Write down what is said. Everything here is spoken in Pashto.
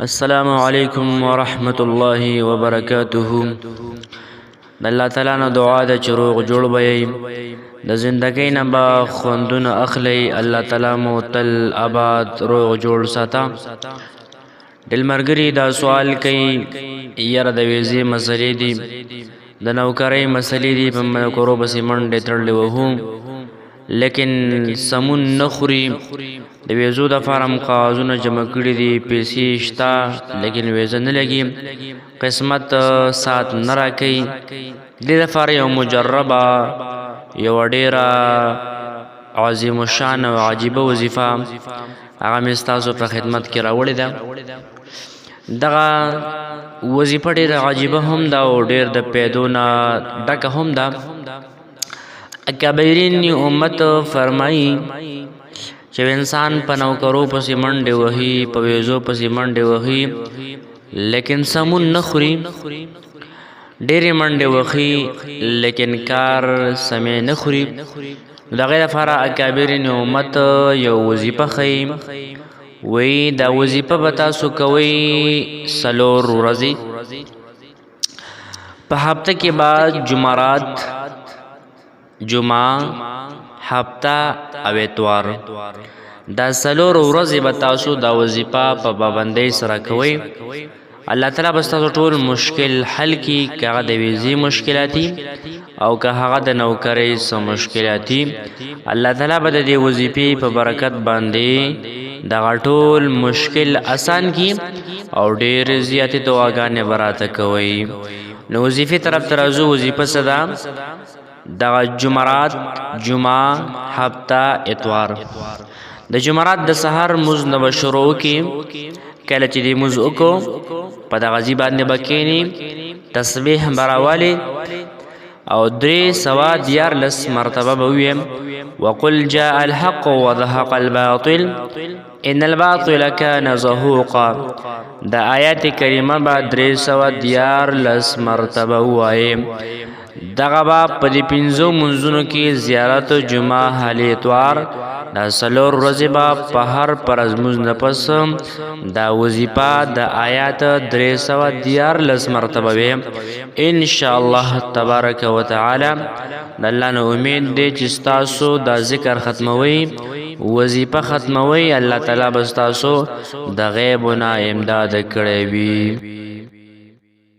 السلام علیکم ورحمت الله وبرکاته. د الله تعالی نه دعا ده چې روغ جوړ به د زندګۍ نه به خوندونه اخلي. الله تعالی مو تل آباد روغ جوړ ساته. دل مرګري دا سوال کوي یاره د ویزې مسلې دي، د نوکرۍ مسلې دي، په منکرو پسې منډې تړلې وهو لیکن سمون نه خوري. د ویزو د فارم کاغذونه جمع کړي دي، پیسې شته لیکن ویزه نه لګي، قسمت سات نه راکوي. دې لپاره یو مجربه یو ډیره عظیم الشان او عجیبه وظیفه هغه مې ستاسو په خدمت کې راوړې ده. دغه وظیفه ډیره عجیبه هم ده او ډیر د پیدو نه ډکه هم ده. اکابرین امت فرمایي چې انسان په نوکرو پسې منډې وهي، په ویزو پسې منډې وهي لیکن سمون نه خوري. ډېرې منډې وهي لیکن کار سمې نه خوري. د هغې لپاره اکابرین امت یو وظیفه ښیي، وایي دا وظیفه به تاسو کوئ 4 ورځې په هفته کې. بعد جمعرات، جمعه، هفته او اتوار، دا 4 ورځې به تاسو دا وظیفه په پابندۍ سره کوئ. الله تعالی به ستاسو ټول مشکل حل کړي، که هغه د ویزې مشکلاتي او که هغه د نوکرۍ څه مشکلاتي. الله تعالی به د دې وظیفې په برکت باندې دغه ټول مشکل اسان کړي او ډېرې زیاتې دعاګانې به راته کوئ. نو وظیفې طرف ته راځو. وظیفه څه ده؟ دغه جمعرات، جمعه، هفته، اتوار. د جمعرات د سحر مونځ نه به شروع وکړي. کله چې دې مونځ وکړو په دغه ځای باندې به کښېني، تسبیح به راولي او 314 مرتبه به ووایم وقل جاء الحق وزهق الباطل ان الباطل كان زهوقا. د آیات کریمه به 314 مرتبه ووایم. دغه به په دې 5 منځونو کې زیارت، جمعه، حل، اتوار، دا 4 ورځې به په هر فرض مونځ نه پس دا وظیفه د آیات 314 مرتبه وي انشاءالله تبارک وتعالی. د الله نه امید دی چې ستاسو دا ذکر ختموي، وظیفه ختموي، الله تعالی به ستاسو د غیبونه امداد کړی وي.